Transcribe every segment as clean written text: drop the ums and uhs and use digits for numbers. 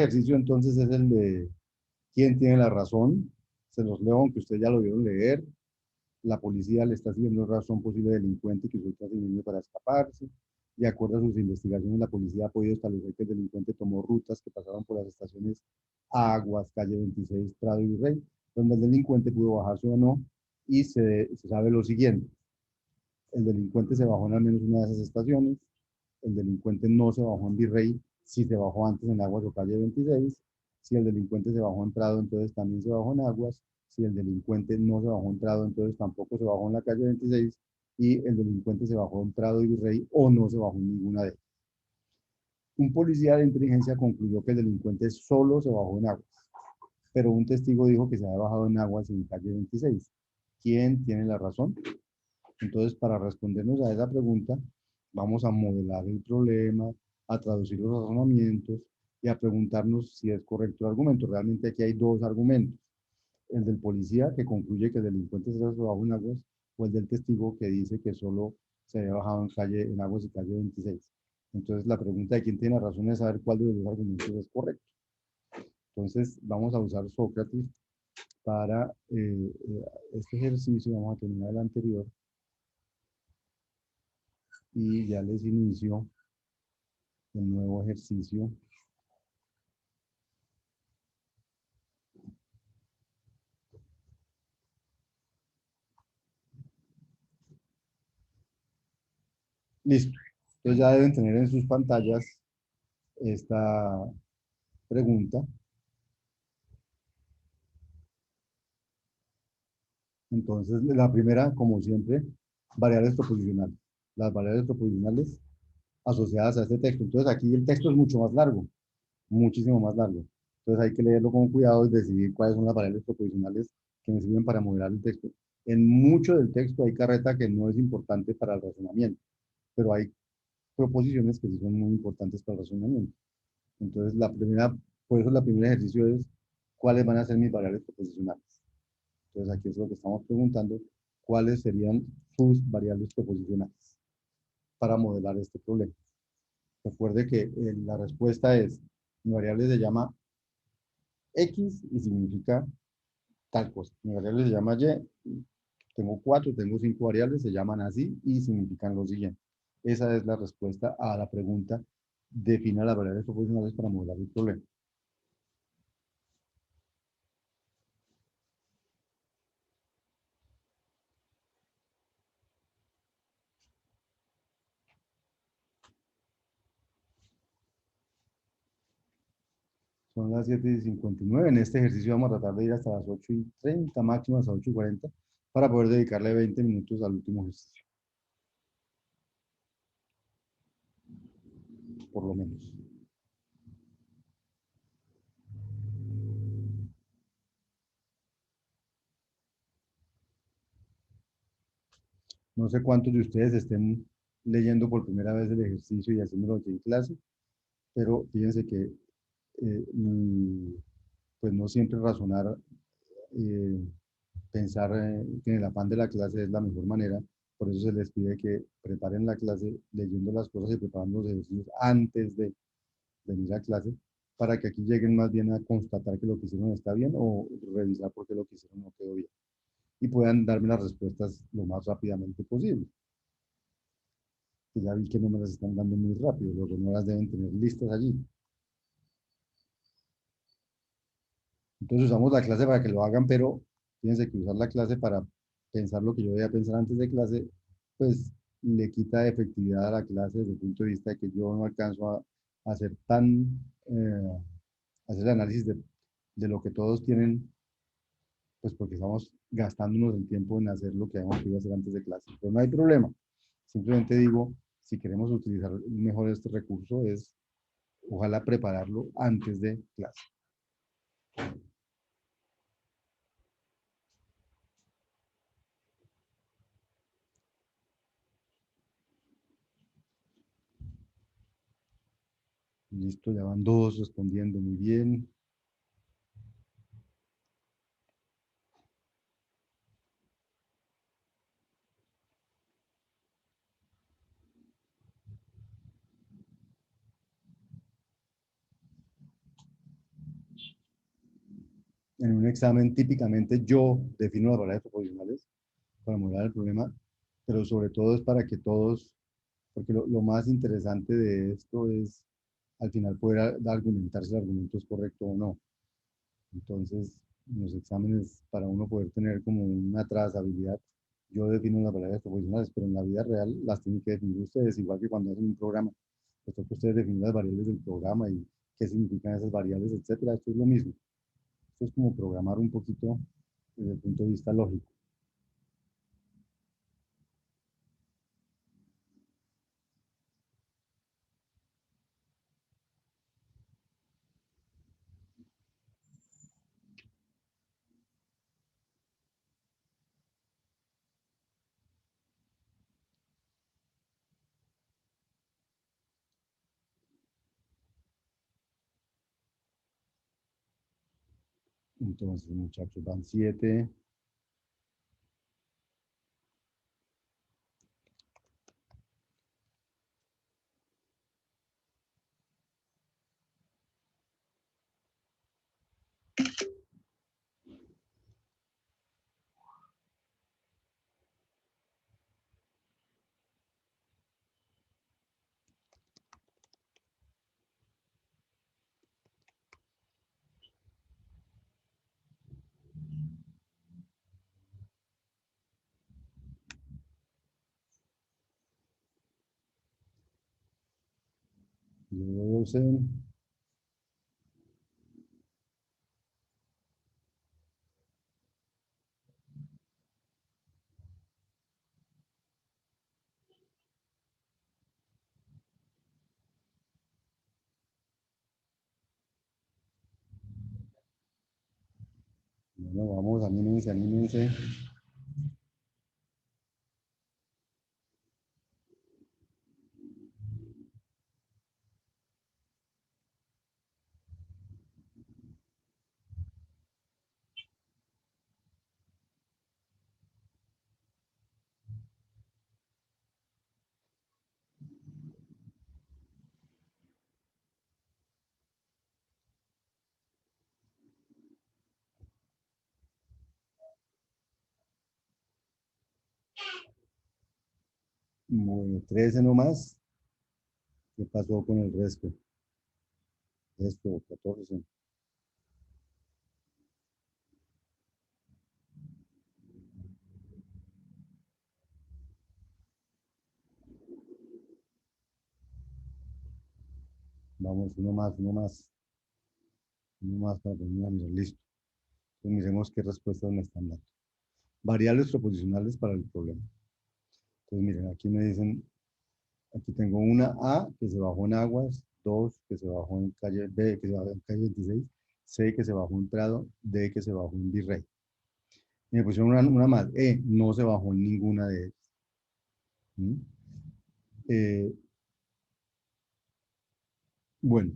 Ejercicio entonces es el de quién tiene la razón. Se los leo, aunque ustedes ya lo vieron leer. La policía le está siguiendo razón posible delincuente que usó tráfico para escaparse. De acuerdo a sus investigaciones, la policía ha podido establecer que el delincuente tomó rutas que pasaban por las estaciones Aguas, Calle 26, Prado y Virrey, donde el delincuente pudo bajarse o no, y se sabe lo siguiente. El delincuente se bajó en al menos una de esas estaciones, el delincuente no se bajó en Virrey, si se bajó antes en Aguas o Calle 26, si el delincuente se bajó en Prado, entonces también se bajó en Aguas, si el delincuente no se bajó en Prado, entonces tampoco se bajó en la calle 26, y el delincuente se bajó en Prado y Virrey o no se bajó en ninguna de ellas. Un policía de inteligencia concluyó que el delincuente solo se bajó en Aguas, pero un testigo dijo que se había bajado en Aguas en calle 26. ¿Quién tiene la razón? Entonces, para respondernos a esa pregunta, vamos a modelar el problema, a traducir los razonamientos y a preguntarnos si es correcto el argumento. Realmente aquí hay dos argumentos. El del policía que concluye que el delincuente se bajó en Aguas o el del testigo que dice que solo se había bajado en Aguas y calle 26. Entonces, la pregunta de quién tiene razón es saber cuál de los dos argumentos es correcto. Entonces, vamos a usar Sócrates para este ejercicio. Vamos a terminar el anterior y ya les inicio el nuevo ejercicio. Listo. Entonces ya deben tener en sus pantallas esta pregunta. Entonces, la primera, como siempre, variables proposicionales. Las variables proposicionales asociadas a este texto. Entonces, aquí el texto es mucho más largo, muchísimo más largo. Entonces, hay que leerlo con cuidado y decidir cuáles son las variables proposicionales que me sirven para modelar el texto. En mucho del texto hay carreta que no es importante para el razonamiento, pero hay proposiciones que sí son muy importantes para el razonamiento. Entonces, por eso el primer ejercicio es cuáles van a ser mis variables proposicionales. Entonces, aquí es lo que estamos preguntando, cuáles serían sus variables proposicionales para modelar este problema. Recuerde que la respuesta es, mi variable se llama X y significa tal cosa. Mi variable se llama Y, tengo 4, tengo 5 variables, se llaman así y significan lo siguiente. Esa es la respuesta a la pregunta, defina las variables proposicionales para modelar el problema. Son las 7:59. En este ejercicio vamos a tratar de ir hasta las 8:30, máximo hasta 8:40, para poder dedicarle 20 minutos al último ejercicio, por lo menos. No sé cuántos de ustedes estén leyendo por primera vez el ejercicio y haciéndolo aquí en clase, pero fíjense que pues no siempre razonar, eh, pensar que en el afán de la clase es la mejor manera. Por eso se les pide que preparen la clase leyendo las cosas y preparando los ejercicios antes de venir a clase, para que aquí lleguen más bien a constatar que lo que hicieron está bien o revisar por qué lo que hicieron no quedó bien. Y puedan darme las respuestas lo más rápidamente posible. Que ya vi que no me las están dando muy rápido, luego no las deben tener listas allí. Entonces usamos la clase para que lo hagan, pero fíjense que usar la clase para pensar lo que yo debía pensar antes de clase, pues le quita efectividad a la clase desde el punto de vista de que yo no alcanzo a hacer hacer el análisis de lo que todos tienen, pues porque estamos gastándonos el tiempo en hacer lo que habíamos que hacer antes de clase. Pero no hay problema. Simplemente digo, si queremos utilizar mejor este recurso, es ojalá prepararlo antes de clase. Listo, ya van dos respondiendo muy bien. En un examen, típicamente yo defino las variables proposicionales para modelar el problema, pero sobre todo es para que todos, porque lo más interesante de esto es al final poder argumentar si el argumento es correcto o no. Entonces, en los exámenes, para uno poder tener como una trazabilidad, yo defino las variables proposicionales, pero en la vida real las tienen que definir ustedes, igual que cuando hacen un programa. Les toca a ustedes definir las variables del programa y qué significan esas variables, etcétera. Esto es lo mismo. Esto es como programar un poquito desde el punto de vista lógico. Entonces, muchachos, van 7. Luego 12. Bueno, vamos, anímense, anímense. Bueno, 13 nomás. ¿Qué pasó con el resto? Esto, 14. Vamos, uno más para poner a mirar, listo. Entonces miremos qué respuestas me están dando. Variables proposicionales para el problema. Entonces miren, aquí me dicen, aquí tengo una A que se bajó en Aguas, 2 que se bajó en calle B, que se bajó en calle 26, C que se bajó en Prado, D que se bajó en Virrey. Y me pusieron una más, E no se bajó en ninguna de ellas. ¿Mm? Eh, bueno,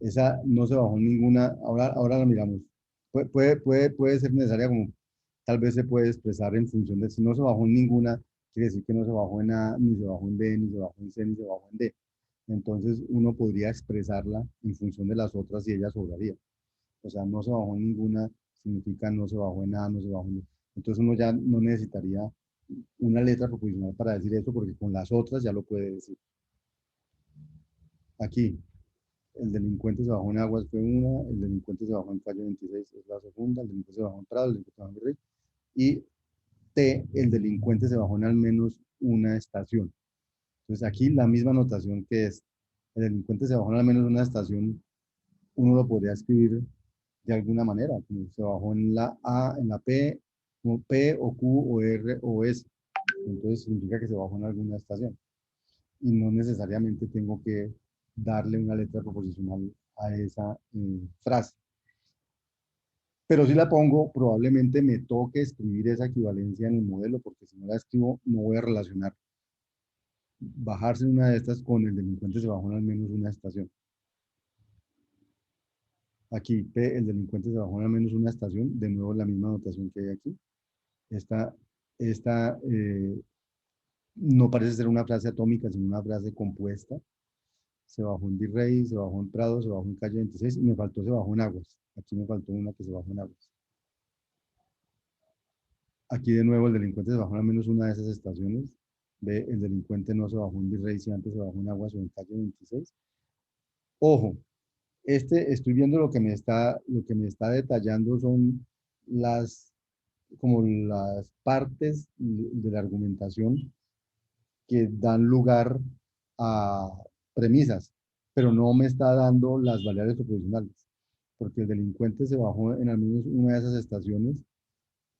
esa no se bajó en ninguna, ahora la miramos. Puede ser necesaria como, tal vez se puede expresar en función de si no se bajó en ninguna, quiere decir que no se bajó en A, ni se bajó en B, ni se bajó en C, ni se bajó en D. Entonces uno podría expresarla en función de las otras y ella sobraría. O sea, no se bajó en ninguna, significa no se bajó en A, no se bajó en B. Entonces uno ya no necesitaría una letra proposicional para decir eso, porque con las otras ya lo puede decir. Aquí, el delincuente se bajó en Aguas fue una, el delincuente se bajó en calle 26 es la segunda, el delincuente se bajó en Prado, el delincuente se bajó en Virrey, y T, el delincuente se bajó en al menos una estación. Entonces aquí la misma notación que es, el delincuente se bajó en al menos una estación, uno lo podría escribir de alguna manera, como se bajó en la A, en la P, como P o Q o R o S. Entonces significa que se bajó en alguna estación. Y no necesariamente tengo que darle una letra proposicional a esa frase. Pero si la pongo, probablemente me toque escribir esa equivalencia en el modelo, porque si no la escribo, no voy a relacionar bajarse una de estas con el delincuente se bajó en al menos una estación. Aquí, P, el delincuente se bajó en al menos una estación, de nuevo la misma anotación que hay aquí. Esta, esta no parece ser una frase atómica, sino una frase compuesta. se bajó en Virrey, se bajó en Prado, se bajó en calle 26 y me faltó, se bajó en Aguas. Aquí me faltó una que se bajó en Aguas. Aquí de nuevo el delincuente se bajó en al menos una de esas estaciones. Ve, el delincuente no se bajó en Virrey, si antes se bajó en Aguas o en calle 26. Ojo, estoy viendo lo que me está detallando son las, como las partes de la argumentación que dan lugar a premisas, pero no me está dando las variables proposicionales, porque el delincuente se bajó en al menos una de esas estaciones,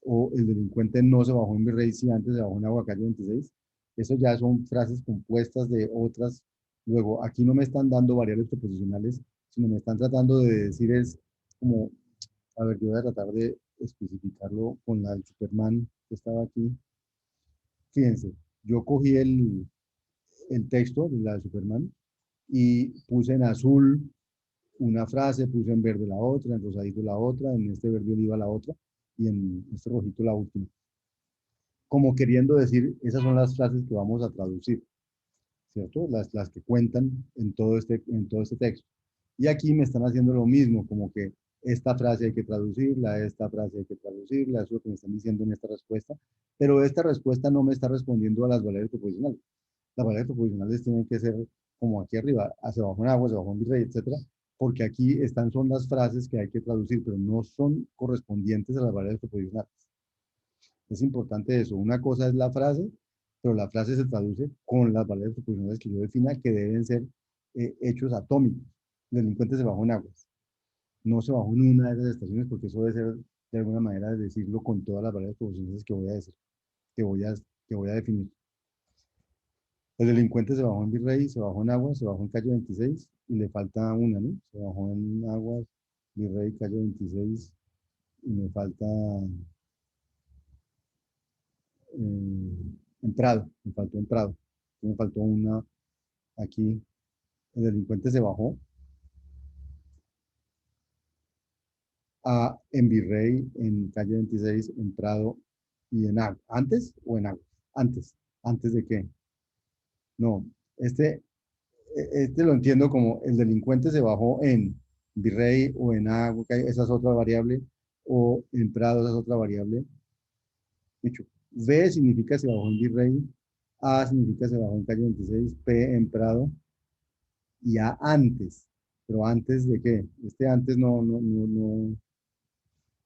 o el delincuente no se bajó en Virrey si antes se bajó en Aguacalle 26. Eso ya son frases compuestas de otras. Luego, aquí no me están dando variables proposicionales, sino me están tratando de decir es como, a ver, yo voy a tratar de especificarlo con la del Superman que estaba aquí. Fíjense, yo cogí el texto de la de Superman y puse en azul una frase, puse en verde la otra, en rosadito la otra, en este verde oliva la otra y en este rojito la última. Como queriendo decir, esas son las frases que vamos a traducir, ¿cierto? Las que cuentan en todo este texto. Y aquí me están haciendo lo mismo, como que esta frase hay que traducirla, esta frase hay que traducirla, eso es lo que me están diciendo en esta respuesta, pero esta respuesta no me está respondiendo a las variables proposicionales. Las variables proposicionales tienen que ser como aquí arriba, hacia abajo en agua, hacia abajo en virrey, etcétera, porque aquí son las frases que hay que traducir, pero no son correspondientes a las variables proposicionales. Es importante eso. Una cosa es la frase, pero la frase se traduce con las variables proposicionales que yo defina que deben ser hechos atómicos. El delincuente se bajó en aguas. No se bajó en una de esas estaciones porque eso debe ser de alguna manera decirlo con todas las variables proposicionales que voy a decir, que voy a definir. El delincuente se bajó en Virrey, se bajó en Aguas, se bajó en calle 26 y le falta una, ¿no? Se bajó en Aguas, Virrey, calle 26 y me falta en Prado, me faltó en Prado. Me faltó una aquí. El delincuente se bajó en Virrey, en calle 26, en Prado y en Agua. ¿Antes o en Agua? Antes. ¿Antes de qué? No, este, este lo entiendo como el delincuente se bajó en Virrey o en Agua, esa es otra variable, o en Prado, esa es otra variable. Dicho, V significa se bajó en Virrey, A significa se bajó en calle 26, P en Prado y A antes. Pero antes de qué? Este antes no,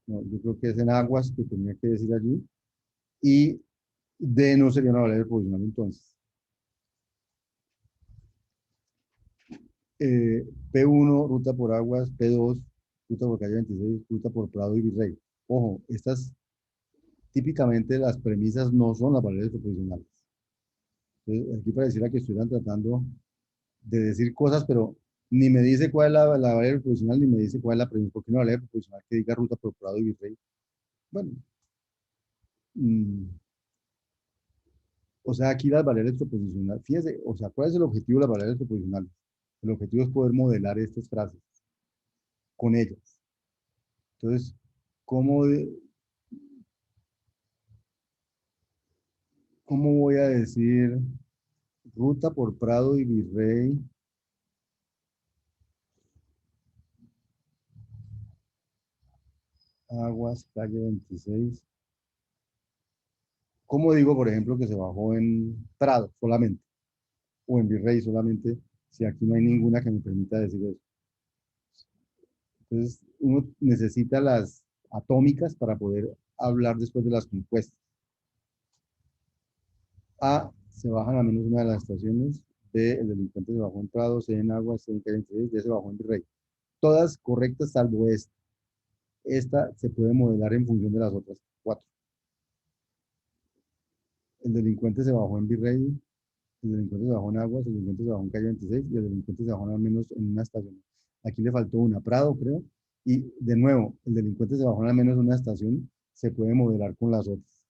yo creo que es en Aguas que tenía que decir allí. Y D no sería una variable provisional entonces. P1, ruta por Aguas, P2, ruta por calle 26, ruta por Prado y Virrey. Ojo, estas típicamente las premisas no son las variables proposicionales. Entonces, aquí pareciera que estuvieran tratando de decir cosas, pero ni me dice cuál es la variable proposicional, ni me dice cuál es la premisa. ¿Por qué no variable proposicional que diga ruta por Prado y Virrey? Bueno, o sea, aquí las variables proposicionales, fíjese, o sea, ¿cuál es el objetivo de las variables proposicionales? El objetivo es poder modelar estas frases con ellas. Entonces, ¿cómo, cómo voy a decir ruta por Prado y Virrey? Aguas, calle 26. ¿Cómo digo, por ejemplo, que se bajó en Prado solamente? O en Virrey solamente, si aquí no hay ninguna que me permita decir eso. Entonces, uno necesita las atómicas para poder hablar después de las compuestas. A, se bajan a menos una de las estaciones. B, el delincuente se bajó en Prado. C, en Aguas. C, en calle 26. D, se bajó en Virrey. Todas correctas salvo esta. Esta se puede modelar en función de las otras cuatro. El delincuente se bajó en Virrey, el delincuente se bajó en Aguas, el delincuente se bajó en calle 26 y el delincuente se bajó al menos en una estación. Aquí le faltó una, Prado, creo. Y de nuevo, el delincuente se bajó al menos en una estación, se puede modelar con las otras.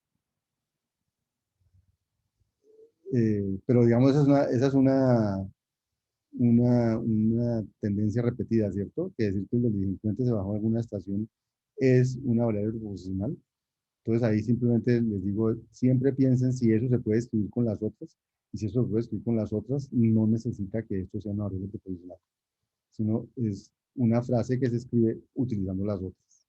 Pero digamos, esa es una tendencia repetida, ¿cierto? Que decir que el delincuente se bajó en alguna estación es una variable proposicional. Entonces ahí simplemente les digo, siempre piensen si eso se puede escribir con las otras Y si eso lo puede escribir con las otras, no necesita que esto sea una variable preposicional, sino es una frase que se escribe utilizando las otras.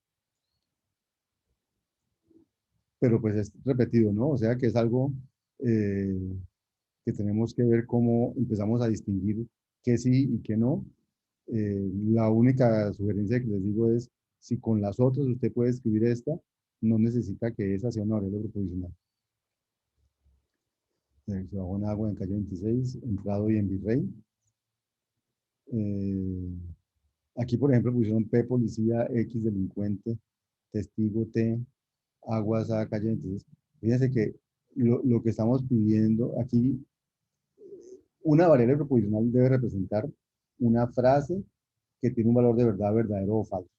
Pero pues es repetido, ¿no? O sea que es algo eh, que tenemos que ver cómo empezamos a distinguir qué sí y qué no. La única sugerencia que les digo es, si con las otras usted puede escribir esta, no necesita que esa sea una variable preposicional. Se bajó en agua en calle 26, en Prado y en Virrey. Eh, Aquí, por ejemplo, pusieron P policía, X delincuente, testigo T, aguas a calle 26. Fíjense que lo que estamos pidiendo aquí, una variable proposicional debe representar una frase que tiene un valor de verdad, verdadero o falso.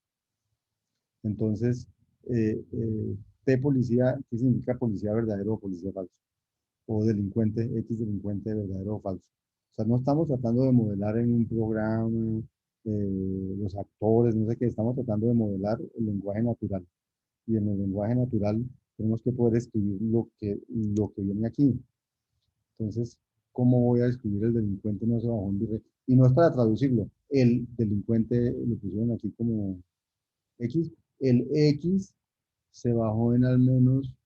Entonces, P policía, ¿qué significa policía verdadero o policía falso? O delincuente, X delincuente verdadero o falso. O sea, no estamos tratando de modelar en un programa los actores, no sé qué, estamos tratando de modelar el lenguaje natural. Y en el lenguaje natural tenemos que poder escribir lo que viene aquí. Entonces, ¿cómo voy a escribir el delincuente no se bajó en Virrey? Y no es para traducirlo, el delincuente lo pusieron aquí como X. El X se bajó en al menos,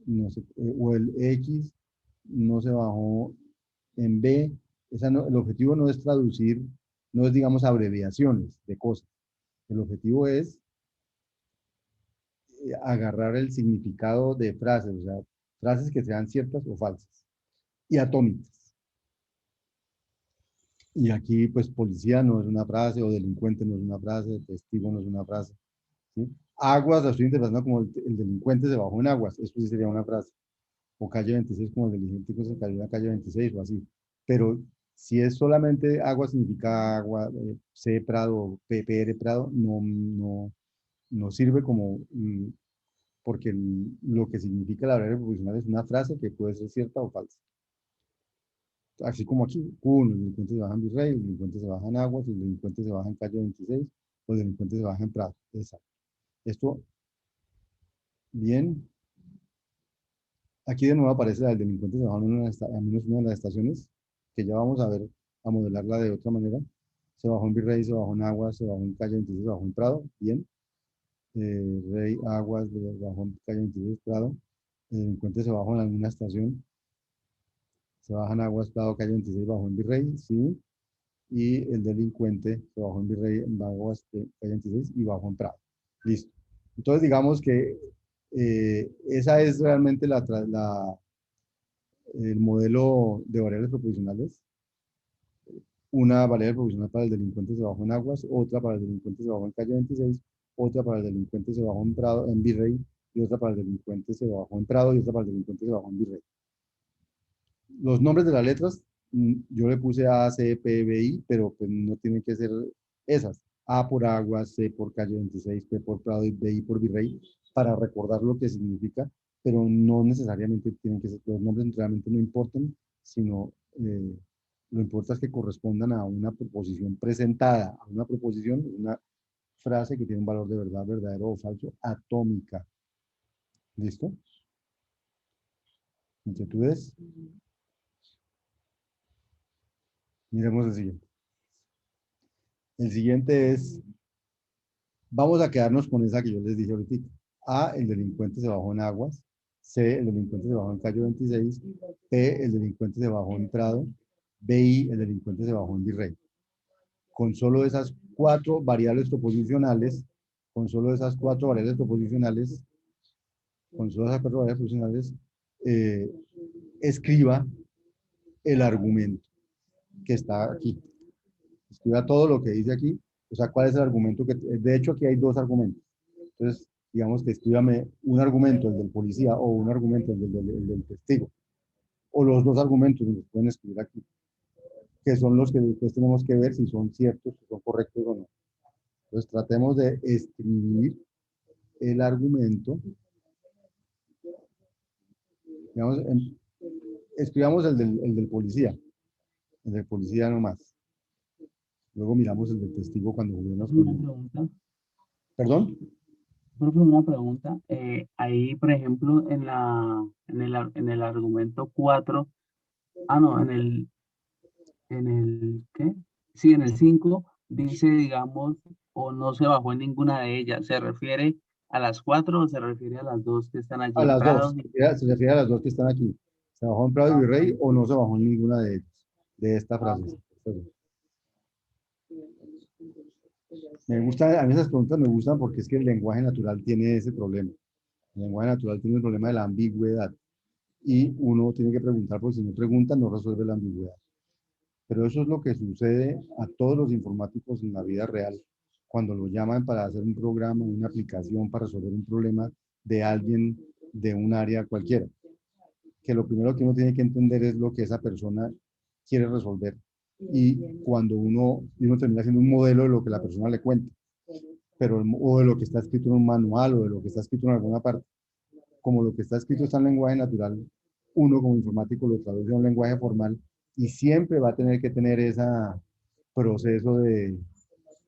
no sé, o el X no se bajó en B. El objetivo no es traducir, no es, digamos, abreviaciones de cosas. El objetivo es agarrar el significado de frases, o sea, frases que sean ciertas o falsas, y atómicas. Y aquí, pues, policía no es una frase, o delincuente no es una frase, testigo no es una frase. ¿Sí? Aguas, la estoy interpretando como el delincuente se bajó en aguas, eso sí sería una frase. O calle 26 como el delincuente que se cayó en la calle 26 o así. Pero si es solamente agua, significa agua, C Prado, PPR Prado, no sirve como, porque lo que significa la variable proposicional es una frase que puede ser cierta o falsa. Así como aquí, el delincuente se baja en Virrey, el delincuente se baja en Aguas, el delincuente se baja en calle 26, o el delincuente se baja en Prado. Exacto. Esto, bien. Aquí de nuevo aparece la del delincuente se baja en al menos una de las estaciones, que ya vamos a ver, a modelarla de otra manera. Se bajó en Virrey, se bajó en Aguas, se bajó en calle 26, se bajó en Prado. Bien. Rey, Aguas, se bajó en calle 26, Prado. El delincuente se bajó en alguna estación. Se baja en Aguas, Prado, calle 26, bajó en Virrey, sí. Y el delincuente se bajó en Virrey, en Aguas, calle 26 y bajó en Prado. Listo. Entonces, digamos que esa es realmente el modelo de variables proposicionales. Una variable proposicional para el delincuente se bajó en Aguas, otra para el delincuente se bajó en calle 26, otra para el delincuente se bajó en Prado, en Virrey, y otra para el delincuente se bajó en Prado, y otra para el delincuente se bajó en Virrey. Los nombres de las letras, yo le puse A, C, P, B, I, pero pues no tienen que ser esas. A por Aguas, C por calle 26, P por Prado y B, I por Virrey, para recordar lo que significa, pero no necesariamente tienen que ser, los nombres realmente no importan, sino lo importante es que correspondan a una proposición presentada, a una proposición, una frase que tiene un valor de verdad, verdadero o falso, atómica. ¿Listo? ¿Inquietudes? Miremos el siguiente. El siguiente es, vamos a quedarnos con esa que yo les dije ahorita. A, el delincuente se bajó en Aguas. C, el delincuente se bajó en calle 26. P, el delincuente se bajó en Prado. B, I, el delincuente se bajó en Virrey. Con solo esas cuatro variables proposicionales, con solo esas cuatro variables proposicionales, con solo esas cuatro variables proposicionales, eh, escriba el argumento que está aquí. Escriba todo lo que dice aquí. O sea, ¿cuál es el argumento? De hecho, aquí hay dos argumentos. Entonces, digamos que escríbame un argumento, el del policía, o un argumento, el del testigo. O los dos argumentos, los pueden escribir aquí, que son los que después tenemos que ver si son ciertos, si son correctos o no. Entonces, tratemos de escribir el argumento. Digamos, escribamos el del policía. El del policía nomás. Luego miramos el del testigo cuando juguemos Una con... pregunta, ¿Perdón? profe, una pregunta. Ahí, por ejemplo, en el argumento 4 Ah, no, ¿qué? Sí, en el 5 dice, digamos, o no se bajó en ninguna de ellas. ¿Se refiere a las 4 o se refiere a las dos que están allí A en las dos, Prado? se refiere a las dos que están aquí. ¿Se bajó en Prado y Ah, Virrey o no se bajó en ninguna de ellas? De esta ah, frase. Me gusta, a mí esas preguntas me gustan porque es que el lenguaje natural tiene ese problema. El lenguaje natural tiene el problema de la ambigüedad y uno tiene que preguntar, porque si no pregunta no resuelve la ambigüedad. Pero eso es lo que sucede a todos los informáticos en la vida real. Cuando lo llaman para hacer un programa, una aplicación para resolver un problema de alguien de un área cualquiera, que lo primero que uno tiene que entender es lo que esa persona quiere resolver. Y cuando uno termina haciendo un modelo de lo que la persona le cuenta, pero, o de lo que está escrito en un manual o de lo que está escrito en alguna parte. Como lo que está escrito está en lenguaje natural, uno como informático lo traduce a un lenguaje formal y siempre va a tener que tener ese proceso de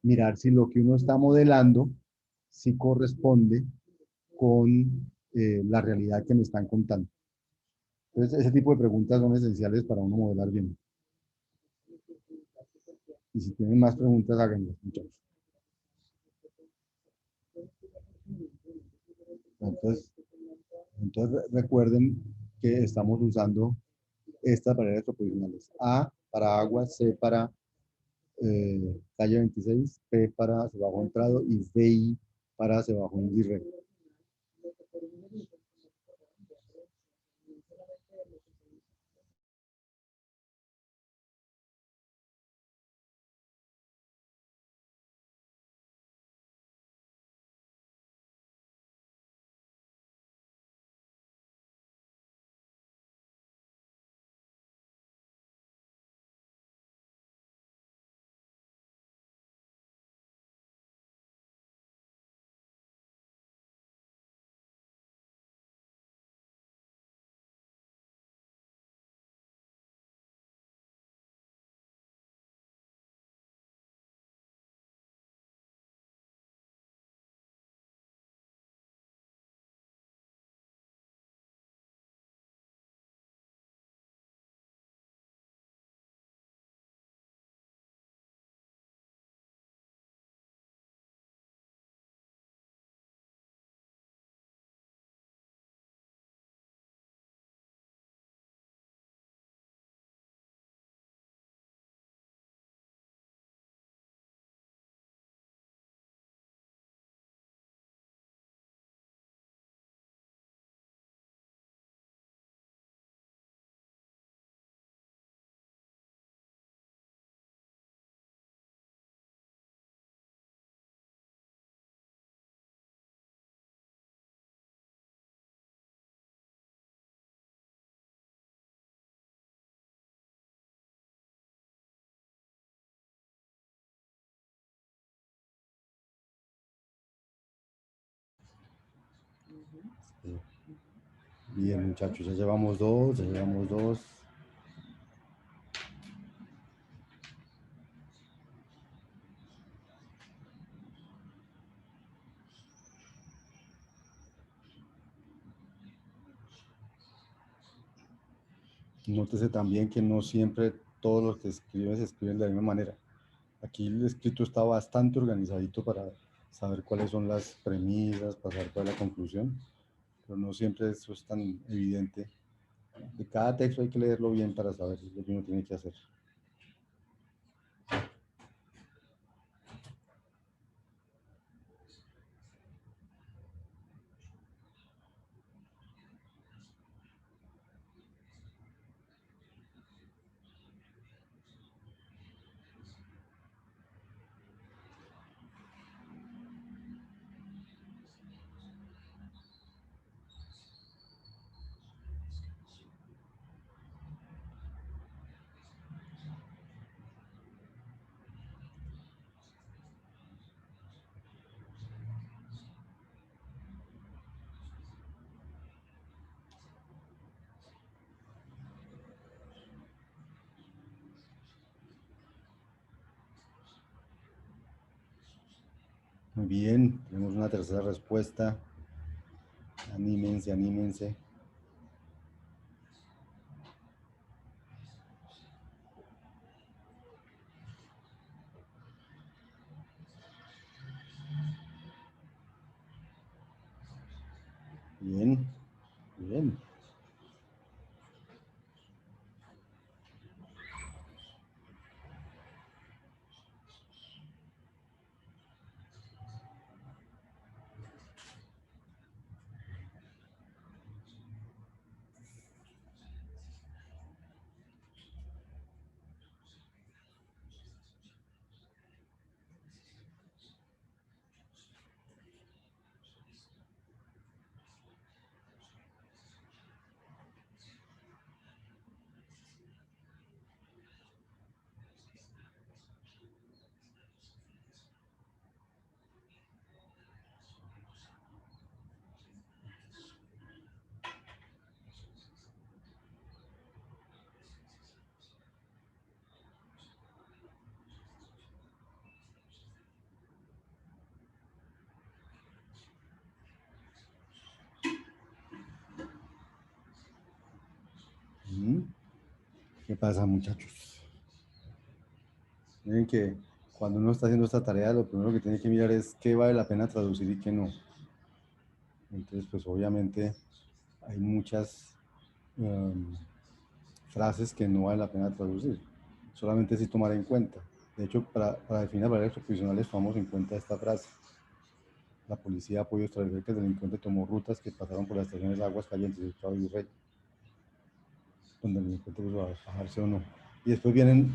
mirar si lo que uno está modelando si corresponde con la realidad que me están contando. Entonces, ese tipo de preguntas son esenciales para uno modelar bien. Y si tienen más preguntas, háganlas, muchachos. Entonces, recuerden que estamos usando estas barreras proposicionales. A para agua, C para calle 26, P para se bajó entrado y DI para se bajó en Virrey. Bien, muchachos, ya llevamos dos, ya llevamos dos. Nótese también que no siempre todos los que escriben se escriben de la misma manera. Aquí el escrito está bastante organizadito para saber cuáles son las premisas, para saber cuál es la conclusión, pero no siempre eso es tan evidente. De cada texto hay que leerlo bien para saber lo que uno tiene que hacer. Muy bien, tenemos una tercera respuesta. Anímense, anímense. Bien, bien. Ujú. ¿Qué pasa, muchachos? Miren que cuando uno está haciendo esta tarea, lo primero que tiene que mirar es qué vale la pena traducir y qué no. Entonces, pues obviamente hay muchas frases que no vale la pena traducir. Solamente si tomar en cuenta. De hecho, para definir variables proposicionales tomamos en cuenta esta frase. La policía ha podido establecer que el delincuente tomó rutas que pasaron por las estaciones de Aguas Calientes y Cabo Virrey, donde el delincuente pudo bajarse o no. Y después vienen,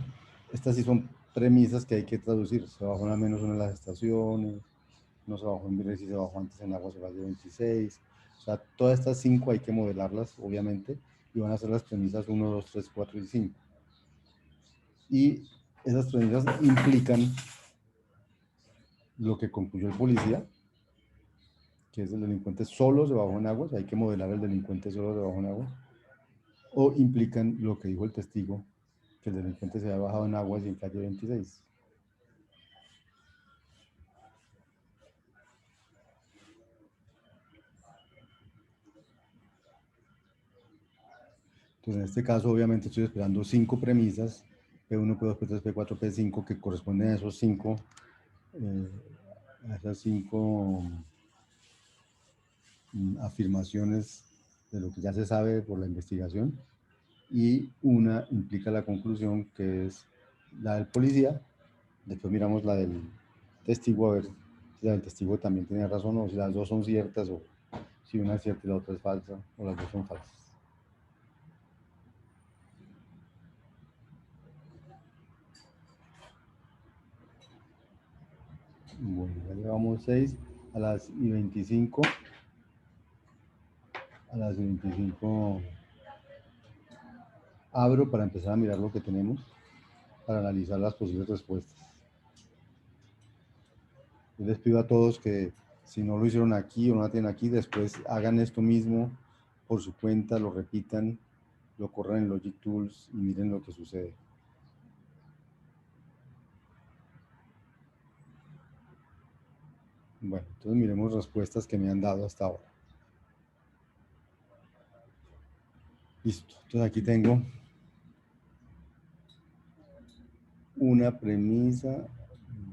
estas sí son premisas que hay que traducir. Se bajó al menos una de las estaciones, no se bajó en Virrey, si se bajó antes en Aguas de Valle 26. O sea, todas estas 5 hay que modelarlas, obviamente, y van a ser las premisas 1, 2, 3, 4 y 5. Y esas premisas implican lo que concluyó el policía, que es el delincuente solo se bajó en aguas, hay que modelar el delincuente solo se bajó en aguas, o implican lo que dijo el testigo, que el delincuente se había bajado en aguas y en calle 26. Entonces, en este caso, obviamente, estoy esperando 5 premisas, P1, P2, P3, P4, P5, que corresponden a esos 5, a esas 5 afirmaciones de lo que ya se sabe por la investigación, y una implica la conclusión, que es la del policía. Después miramos la del testigo, a ver si la del testigo también tiene razón, o si las dos son ciertas, o si una es cierta y la otra es falsa, o las dos son falsas. Bueno, ya llevamos 6 a las y 25. A las 25 abro para empezar a mirar lo que tenemos, para analizar las posibles respuestas. Yo les pido a todos que si no lo hicieron aquí o no la tienen aquí, después hagan esto mismo por su cuenta, lo repitan, lo corran en Logic Tools y miren lo que sucede. Bueno, entonces miremos respuestas que me han dado hasta ahora. Listo, entonces aquí tengo una premisa,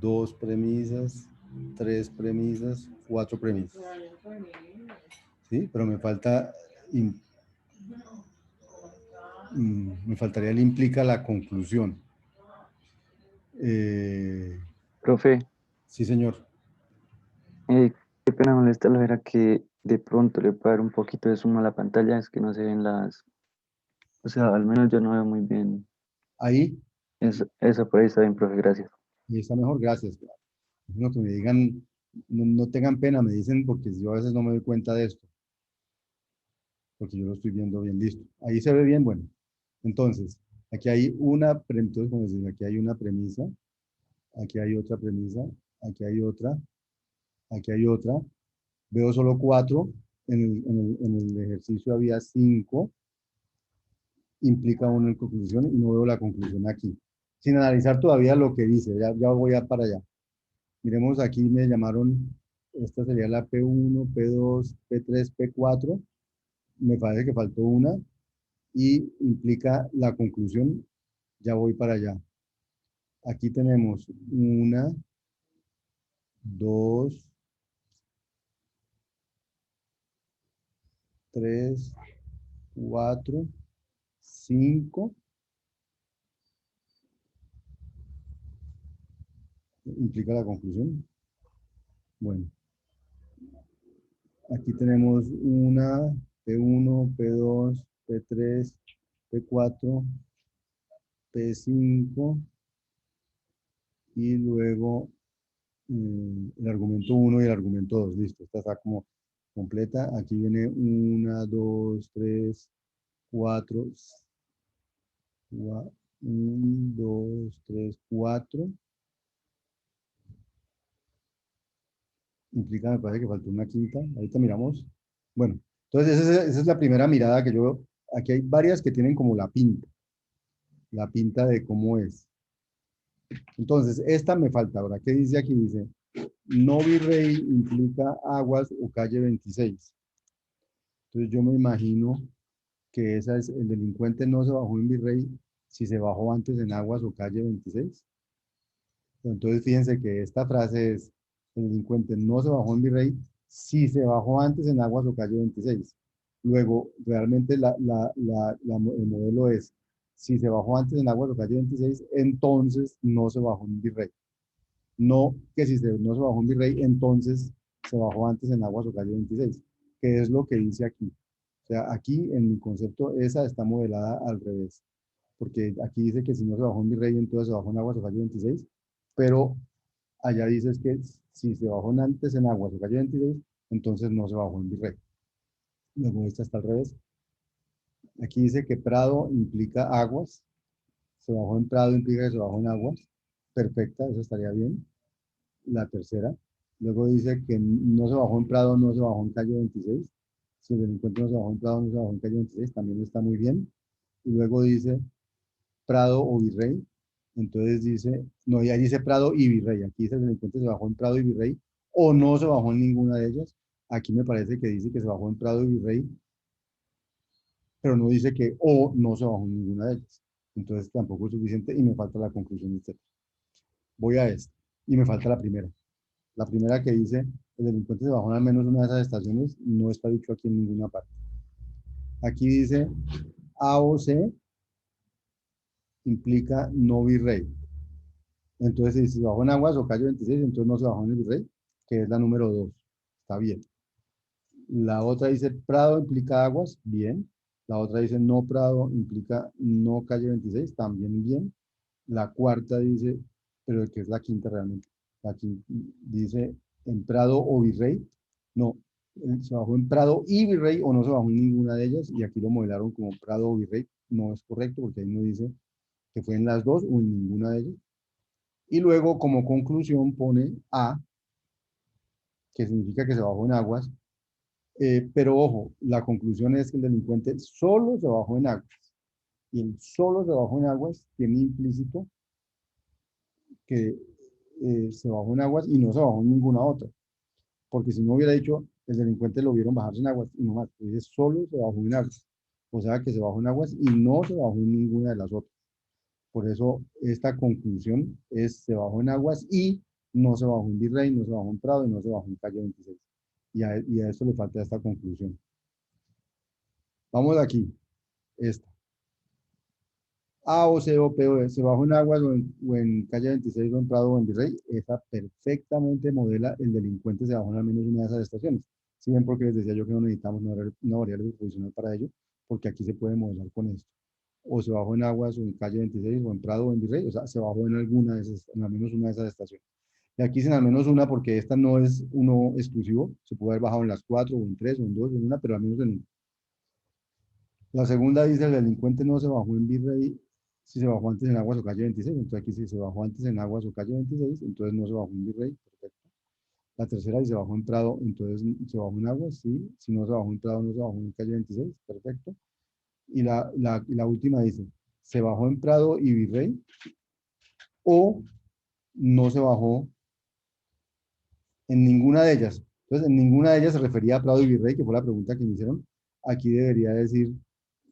2 premisas, 3 premisas, 4 premisas. ¿Sí? Pero me falta, me faltaría el implica la conclusión. Profe, Sí, señor. qué pena molestarlo, era que de pronto le puedo dar un poquito de zoom a la pantalla, es que no se ven o sea, al menos yo no veo muy bien. Ahí, Eso por ahí está bien, profe, gracias. ahí está mejor, gracias. No, que me digan, no tengan pena, me dicen, porque yo a veces no me doy cuenta de esto, porque yo lo estoy viendo bien listo. Ahí se ve bien, bueno. Entonces, aquí hay una, entonces, como decía, aquí hay una premisa, aquí hay otra premisa, aquí hay otra, aquí hay otra. Veo solo 4, en el ejercicio había 5, implica uno en conclusión y no veo la conclusión aquí. Sin analizar todavía lo que dice, ya voy a para allá. Miremos aquí, me llamaron, esta sería la P1, P2, P3, P4. Me parece que faltó una y implica la conclusión. Ya voy para allá. Aquí tenemos una, dos, 3, 4, 5. ¿Implica la conclusión? Bueno, aquí tenemos una, P1, P2, P3, P4, P5 y luego el argumento 1 y el argumento 2. Listo, esta está como completa. Aquí viene 1, 2, 3, 4. 1, 2, 3, 4. Implica, me parece que faltó una quinta. Ahorita miramos. Bueno, entonces esa es la primera mirada que yo... Aquí hay varias que tienen como la pinta de cómo es. Entonces, esta me falta. Ahora, ¿qué dice aquí? Dice, no virrey implica aguas o calle 26. Entonces, yo me imagino que esa es, el delincuente no se bajó en virrey si se bajó antes en aguas o calle 26. Entonces, fíjense que esta frase es, el delincuente no se bajó en virrey si se bajó antes en aguas o calle 26. Luego, realmente el modelo es, si se bajó antes en aguas o calle 26, entonces no se bajó en virrey. No que si no se bajó en virrey, entonces se bajó antes en aguas o calle 26, que es lo que dice aquí. O sea, aquí en mi concepto esa está modelada al revés, porque aquí dice que si no se bajó en virrey, entonces se bajó en aguas o calle 26, pero allá dice que si se bajó antes en aguas o calle 26, entonces no se bajó en virrey. Luego esta está al revés. Aquí dice que Prado implica aguas, se bajó en Prado implica que se bajó en aguas. Perfecta, eso estaría bien. La tercera. Luego dice que no se bajó en Prado, no se bajó en calle 26. Si el delincuente no se bajó en Prado, no se bajó en calle 26, también está muy bien. Y luego dice Prado o Virrey. Entonces dice, no, ya dice Prado y Virrey. Aquí dice el delincuente se bajó en Prado y Virrey o no se bajó en ninguna de ellas. Aquí me parece que dice que se bajó en Prado y Virrey, pero no dice que o no se bajó en ninguna de ellas. Entonces tampoco es suficiente y me falta la conclusión de usted. Voy a esta y me falta la primera. La primera que dice, el delincuente se bajó en al menos una de esas estaciones, no está dicho aquí en ninguna parte. Aquí dice A o C implica no virrey. Entonces, si se bajó en aguas o calle 26, entonces no se bajó en el virrey, que es la número 2. Está bien. La otra dice Prado implica aguas, bien. La otra dice no Prado implica no calle 26, también bien. La cuarta dice, pero que es la quinta realmente. La quinta dice en Prado o Virrey. No, se bajó en Prado y Virrey o no se bajó en ninguna de ellas. Y aquí lo modelaron como Prado o Virrey. No es correcto porque ahí no dice que fue en las dos o en ninguna de ellas. Y luego como conclusión pone A, que significa que se bajó en aguas. Pero ojo, la conclusión es que el delincuente solo se bajó en aguas. Y el solo se bajó en aguas tiene implícito que se bajó en aguas y no se bajó en ninguna otra. Porque si no hubiera dicho, el delincuente lo vieron bajarse en aguas y no más. Dice, solo se bajó en aguas. O sea que se bajó en aguas y no se bajó en ninguna de las otras. Por eso esta conclusión es, se bajó en aguas y no se bajó en Virrey, no se bajó en Prado y no se bajó en calle 26. Y a esto le falta esta conclusión. Vamos aquí, esta. A o C o P o se bajó en aguas o en calle 26 o en Prado o en Virrey, esa perfectamente modela el delincuente se bajó en al menos una de esas estaciones. Si ven, porque les decía yo que no necesitamos una variable provisional para ello, porque aquí se puede modelar con esto. O se bajó en aguas o en calle 26 o en Prado o en Virrey, o sea, se bajó en alguna de esas, en al menos una de esas estaciones. Y aquí dicen al menos una porque esta no es uno exclusivo, se puede haber bajado en las 4 o en 3 o en 2 o en una, pero al menos en una. La segunda dice, el delincuente no se bajó en Virrey si se bajó antes en aguas o calle 26. Entonces aquí si se bajó antes en aguas o calle 26, entonces no se bajó en Virrey. Perfecto. La tercera dice se bajó en Prado, entonces se bajó en aguas, sí. Si no se bajó en Prado, no se bajó en calle 26. Perfecto. Y la última dice, se bajó en Prado y Virrey o no se bajó en ninguna de ellas. Entonces, en ninguna de ellas se refería a Prado y Virrey, que fue la pregunta que me hicieron. Aquí debería decir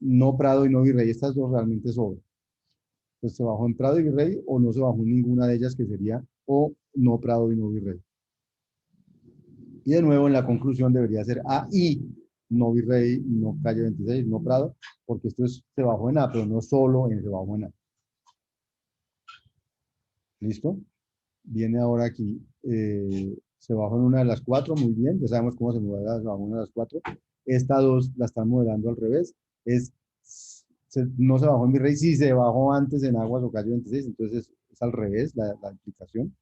no Prado y no Virrey. Estas dos realmente sobran. Pues se bajó en Prado y Virrey o no se bajó en ninguna de ellas, que sería o no Prado y no Virrey. Y de nuevo en la conclusión debería ser A y no Virrey, no calle 26, no Prado, porque esto se bajó en A, pero no solo en se bajó en A. ¿Listo? Viene ahora aquí, se bajó en una de las cuatro, muy bien, ya sabemos cómo se modela, se bajó en una de las cuatro. Esta dos la están modelando al revés, no se bajó en Virrey, sí se bajó antes en Aguas o calle 26, entonces es al revés la implicación.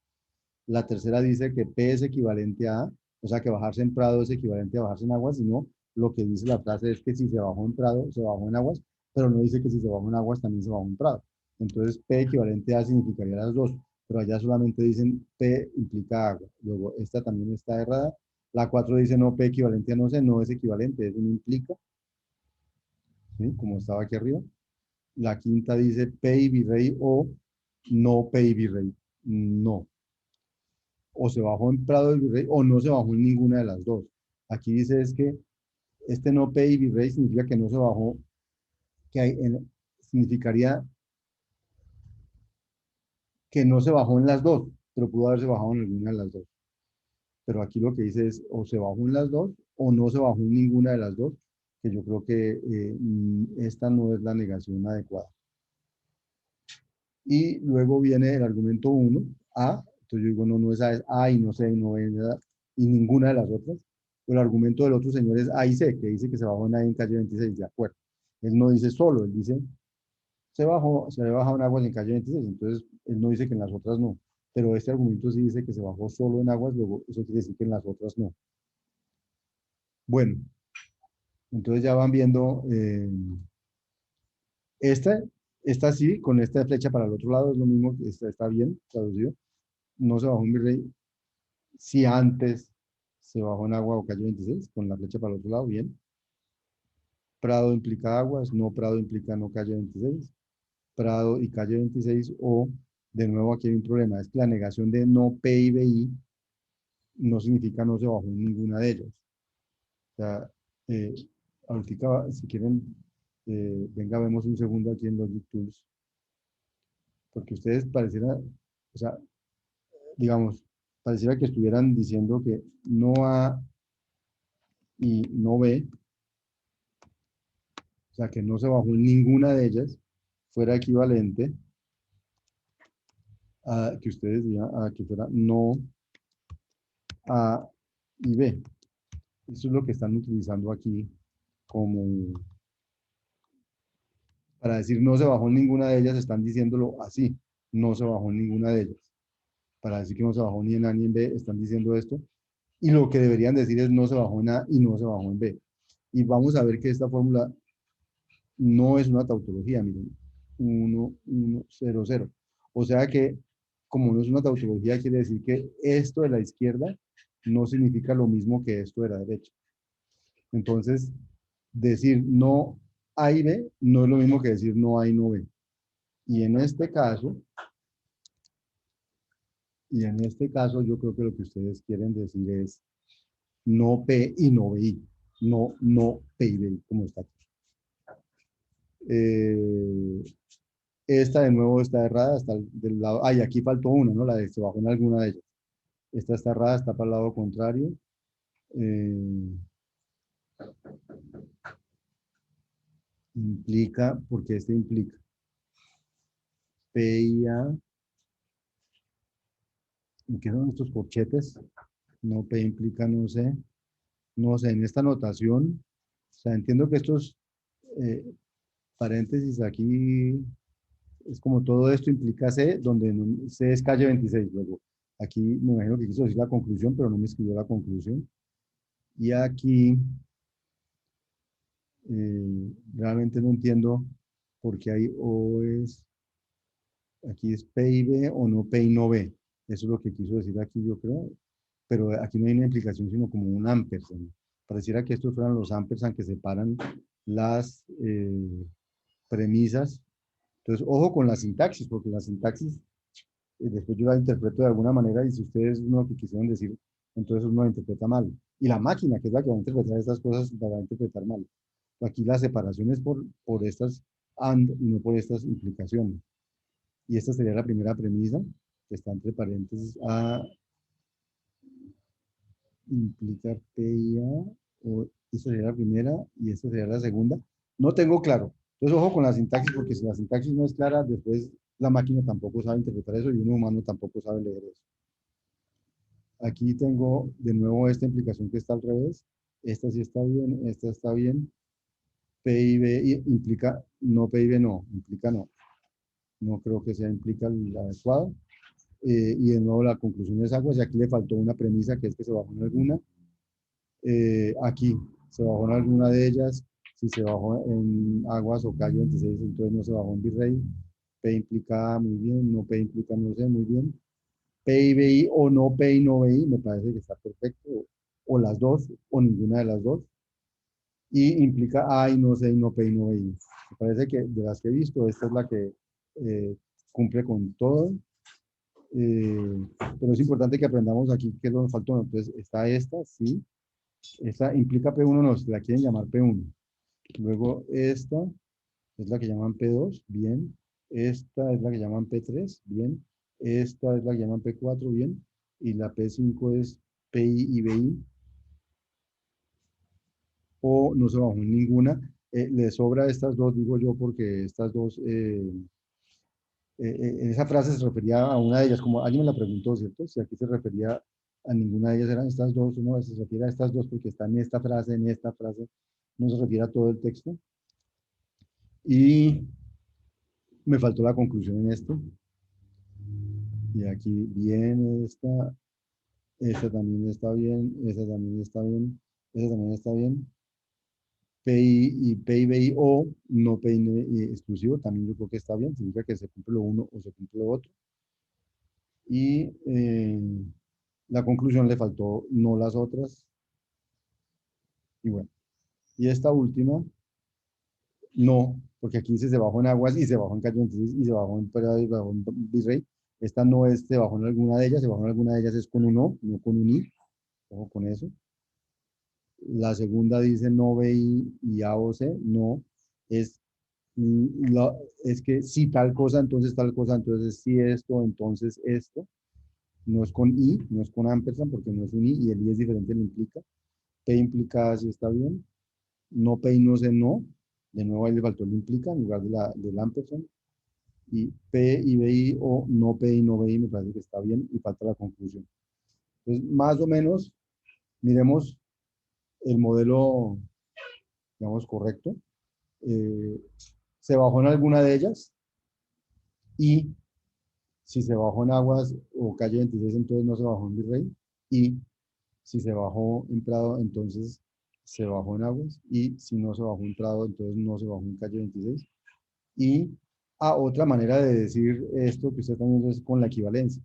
La tercera dice que P es equivalente a A, o sea que bajarse en Prado es equivalente a bajarse en Aguas, sino lo que dice la frase es que si se bajó en Prado, se bajó en Aguas, pero no dice que si se bajó en Aguas también se bajó en Prado. Entonces P equivalente a significaría las dos, pero allá solamente dicen P implica agua. Luego esta también está errada. La 4 dice no, P equivalente a no sé, no es equivalente, es un implica, ¿sí? Como estaba aquí arriba. La quinta dice P y virrey o no P y virrey. No. O se bajó en Prado del Virrey o no se bajó en ninguna de las dos. Aquí dice es que este no P y Virrey significa que no se bajó, significaría que no se bajó en las dos, pero pudo haberse bajado en alguna de las dos. Pero aquí lo que dice es o se bajó en las dos o no se bajó en ninguna de las dos, que yo creo que esta no es la negación adecuada. Y luego viene el argumento 1, A, entonces yo digo, no, no es A y no C y no B y ninguna de las otras. El argumento del otro señor es A y C, que dice que se bajó en A en calle 26, de acuerdo. Él no dice solo, él dice, se le bajó en aguas en calle 26, entonces él no dice que en las otras no. Pero este argumento sí dice que se bajó solo en aguas, luego eso quiere decir que en las otras no. Bueno, entonces ya van viendo, esta, esta sí, con esta flecha para el otro lado es lo mismo, está bien traducido. No se bajó en Virrey, si antes se bajó en agua o calle 26, con la flecha para el otro lado, bien. Prado implica aguas, no Prado implica no calle 26. Prado y calle 26, o de nuevo aquí hay un problema, es que la negación de no P y BI no significa no se bajó en ninguna de ellas. O sea, ahorita, si quieren, venga, vemos un segundo aquí en Logic Tools, porque ustedes pareciera, o sea, digamos, pareciera que estuvieran diciendo que no A y no B, o sea, que no se bajó en ninguna de ellas, fuera equivalente a que ustedes digan a que fuera no A y B. Eso es lo que están utilizando aquí como para decir no se bajó en ninguna de ellas, están diciéndolo así, no se bajó en ninguna de ellas. Para decir que no se bajó ni en A ni en B, están diciendo esto. Y lo que deberían decir es no se bajó en A y no se bajó en B. Y vamos a ver que esta fórmula no es una tautología, miren, 1, 1, 0, 0. O sea que, como no es una tautología, quiere decir que esto de la izquierda no significa lo mismo que esto de la derecha. Entonces, decir no A y B no es lo mismo que decir no A y no B. Y en este caso, yo creo que lo que ustedes quieren decir es no P y no BI. No, no P y BI, como está aquí. Esta de nuevo está errada, está del lado, y aquí faltó una, ¿no? La de se bajó en alguna de ellas. Esta está errada, está para el lado contrario. Implica, porque este implica P y A. ¿Y qué son estos corchetes? No P implica, no sé. No sé, en esta notación, o sea, entiendo que estos paréntesis aquí es como todo esto implica C, donde C es calle 26. Luego, aquí me imagino que quiso decir la conclusión, pero no me escribió la conclusión. Y aquí realmente no entiendo por qué hay O es, aquí es P y B o no P y no B. Eso es lo que quiso decir aquí, yo creo. Pero aquí no hay una implicación, sino como un ampersand. Pareciera que estos fueran los ampersand que separan las premisas. Entonces, ojo con la sintaxis, porque la sintaxis, después yo la interpreto de alguna manera y si ustedes no lo que quisieron decir, entonces uno la interpreta mal. Y la máquina, que es la que va a interpretar estas cosas, la va a interpretar mal. Aquí la separación es por estas and y no por estas implicaciones. Y esta sería la primera premisa, que está entre paréntesis, A implica P y A, esta sería la primera y esta sería la segunda. No tengo claro. Entonces, ojo con la sintaxis, porque si la sintaxis no es clara, después la máquina tampoco sabe interpretar eso y un humano tampoco sabe leer eso. Aquí tengo de nuevo esta implicación que está al revés. Esta sí está bien, esta está bien. PIB implica, no PIB no, implica no. No creo que sea implica el adecuado. Y de nuevo la conclusión es aguas, y aquí le faltó una premisa que es que se bajó en alguna. Aquí se bajó en alguna de ellas, si se bajó en aguas o calle 26, entonces no se bajó en virrey. P implica muy bien, no P implica no sé, muy bien. P y BI o no P y no BI, me parece que está perfecto, o las dos, o ninguna de las dos. Y implica A y no sé, y no P y no BI. Me parece que de las que he visto, esta es la que cumple con todo. Pero es importante que aprendamos aquí qué nos faltó. Entonces, está esta, sí. Esta implica P1, no, la quieren llamar P1. Luego, esta es la que llaman P2, bien. Esta es la que llaman P3, bien. Esta es la que llaman P4, bien. Y la P5 es PI y BI. O no se bajó en ninguna. Le sobra estas dos, digo yo, porque estas dos en esa frase se refería a una de ellas, como alguien me la preguntó, ¿cierto? Si aquí se refería a ninguna de ellas, eran estas dos, uno se refiere a estas dos porque está en esta frase, no se refiere a todo el texto. Y me faltó la conclusión en esto. Y aquí viene esta también está bien, esta también está bien, esta también está bien. PI y PIBI o no PI exclusivo, también yo creo que está bien, significa que se cumple lo uno o se cumple lo otro. Y la conclusión le faltó no las otras. Y bueno, y esta última, no, porque aquí dice se bajó en aguas y se bajó en calle 26 y se bajó en Pereda y se bajó en Virrey. Esta no es, se bajó en alguna de ellas, se bajó en alguna de ellas es con un O, no con un I. Ojo con eso. La segunda dice no B y A o C, no. Es, es que si tal cosa, entonces si esto, entonces esto. No es con I, no es con ampersand, porque no es un I y el I es diferente, lo implica. P implica si está bien. No P y no sé no. De nuevo ahí le faltó el implica en lugar del ampersand. Y P y BI o no P y no BI me parece que está bien y falta la conclusión. Entonces, más o menos, miremos el modelo, digamos, correcto. Eh, se bajó en alguna de ellas y si se bajó en Aguas o calle 26, entonces no se bajó en Virrey. Y si se bajó en Prado, entonces se bajó en Aguas. Y si no se bajó en Prado, entonces no se bajó en calle 26. Y a otra manera de decir esto que usted también es con la equivalencia.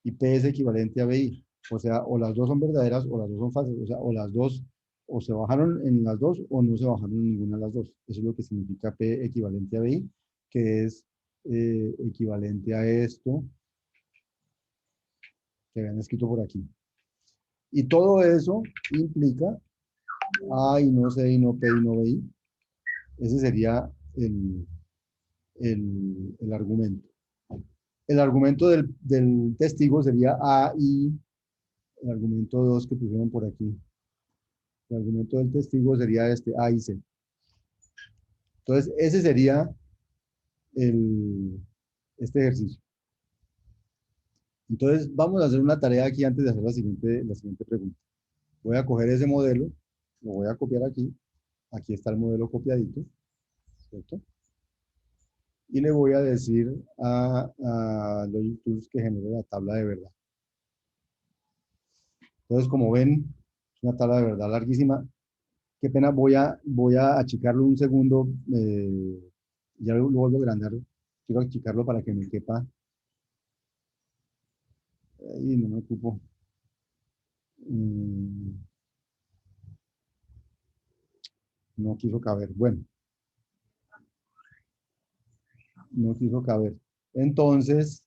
Y P es equivalente a BI. O sea, o las dos son verdaderas o las dos son falsas. O sea, o las dos, o se bajaron en las dos o no se bajaron en ninguna de las dos. Eso es lo que significa P equivalente a BI, que es equivalente a esto que habían escrito por aquí. Y todo eso implica A y no C y no P y no BI. Ese sería el argumento. El argumento del testigo sería A y el argumento 2 que pusieron por aquí. El argumento del testigo sería este A y C. Entonces, ese sería este ejercicio. Entonces, vamos a hacer una tarea aquí antes de hacer la siguiente pregunta. Voy a coger ese modelo, lo voy a copiar aquí. Aquí está el modelo copiadito, ¿cierto? Y le voy a decir a Logic Tools que genere la tabla de verdad. Entonces, como ven, es una tabla de verdad larguísima. Qué pena, voy a achicarlo un segundo. Ya lo vuelvo a agrandar. Quiero achicarlo para que me quepa. Ahí no me ocupo. No quiso caber. Bueno, no quiso caber. Entonces,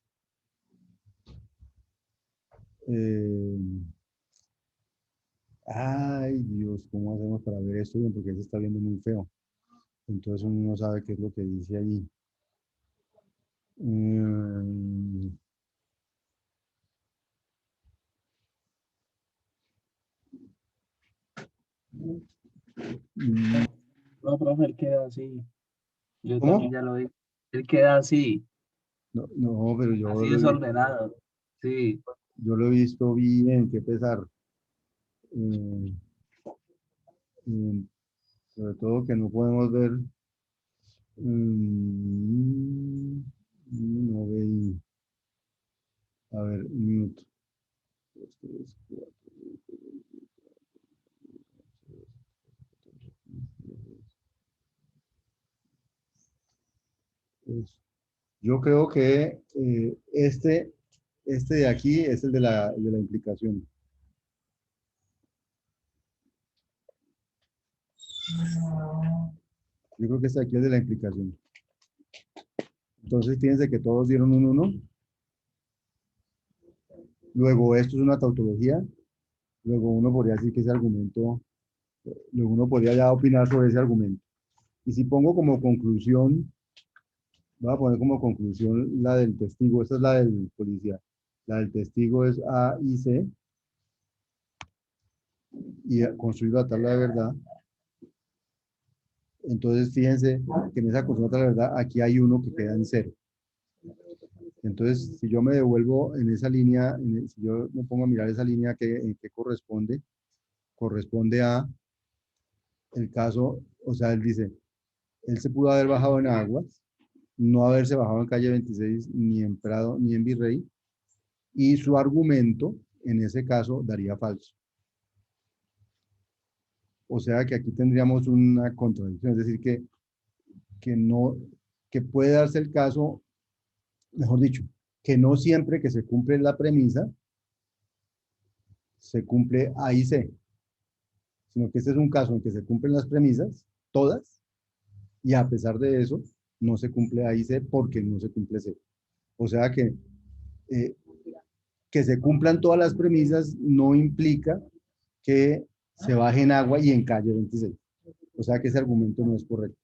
eh, ay Dios, ¿cómo hacemos para ver esto bien? Porque se está viendo muy feo. Entonces uno no sabe qué es lo que dice allí. Mm, No, profe, él queda así. Yo también ¿Cómo? ya lo vi. Él queda así, No, no, pero así desordenado. Sí. yo lo he visto bien, qué pesar. Eh, sobre todo que no podemos ver. mm, no veí. A ver, un minuto. Dos, tres, cuatro, pues, yo creo que este de aquí es el de la implicación. Yo creo que este de aquí es de la implicación. Entonces, fíjense que todos dieron un uno. Luego, esto es una tautología. Luego, uno podría decir que ese argumento, luego uno podría ya opinar sobre ese argumento. Y si pongo como conclusión, voy a poner como conclusión la del testigo, esta es la del policía. La del testigo es A y C, y construir la tabla de verdad. Entonces, fíjense que en esa construir la tabla de verdad, aquí hay uno que queda en cero. Entonces, si yo me devuelvo en esa línea, si yo me pongo a mirar esa línea, ¿en qué corresponde? Corresponde a el caso, o sea, él dice, él se pudo haber bajado en Aguas, no haberse bajado en calle 26, ni en Prado, ni en Virrey, y su argumento, en ese caso, daría falso. O sea que aquí tendríamos una contradicción, es decir, que no, que puede darse el caso, mejor dicho, que no siempre que se cumple la premisa, se cumple A y C, sino que este es un caso en que se cumplen las premisas, todas, y a pesar de eso, no se cumple A y C porque no se cumple C. O sea eh, que se cumplan todas las premisas no implica que se baje en agua y en calle 26. O sea que ese argumento no es correcto.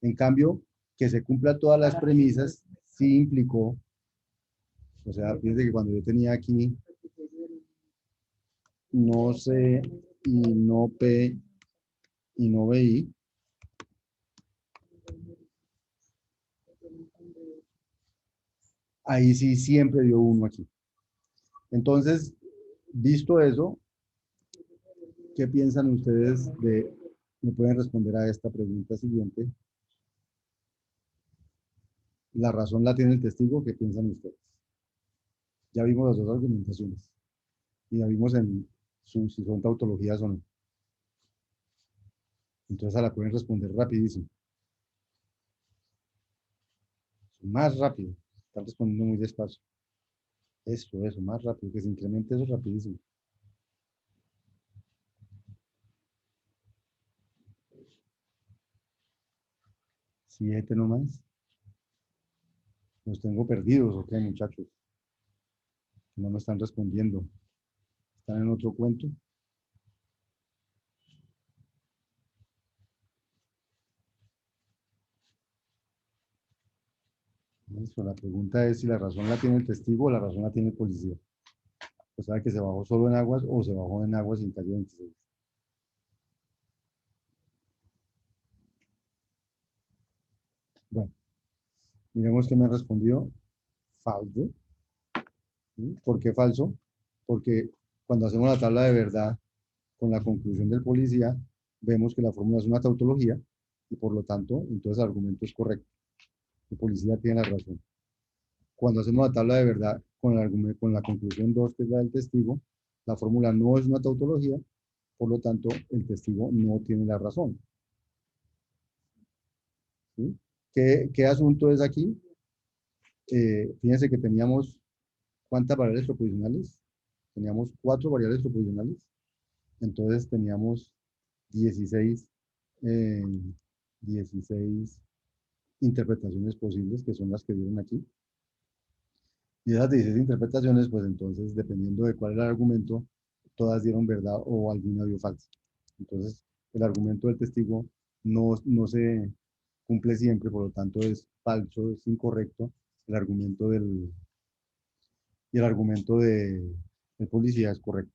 En cambio, que se cumplan todas las premisas sí implicó, o sea, fíjense que cuando yo tenía aquí no C y no P y no BI, ahí sí siempre dio uno aquí. Entonces, visto eso, ¿qué piensan ustedes de, me pueden responder a esta pregunta siguiente? La razón la tiene el testigo, ¿qué piensan ustedes? Ya vimos las dos argumentaciones y ya vimos si son tautologías o no. Entonces a la pueden responder rapidísimo. Más rápido. Están respondiendo muy despacio. Eso, más rápido. Que se incremente eso rapidísimo. 7 nomás. Los tengo perdidos, ¿ok, muchachos? No me están respondiendo. ¿Están en otro cuento? Eso, la pregunta es si la razón la tiene el testigo o la razón la tiene el policía. O sea, que se bajó solo en aguas o se bajó en aguas sin calle 26. Bueno, miremos qué me han respondido. Falso. ¿Sí? ¿Por qué falso? Porque cuando hacemos la tabla de verdad con la conclusión del policía, vemos que la fórmula es una tautología y por lo tanto, entonces el argumento es correcto. El policía tiene la razón. Cuando hacemos la tabla de verdad con la conclusión 2, que es la del testigo, la fórmula no es una tautología, por lo tanto, el testigo no tiene la razón. ¿Sí? ¿Qué asunto es aquí? Fíjense que teníamos, ¿cuántas variables proposicionales? Teníamos 4 variables proposicionales. Entonces teníamos 16, eh, 16 interpretaciones posibles, que son las que dieron aquí. Y de esas 16 interpretaciones, pues entonces, dependiendo de cuál era el argumento, todas dieron verdad o alguna dio falsa. Entonces, el argumento del testigo no se cumple siempre, por lo tanto es falso, es incorrecto el argumento del policía es correcto.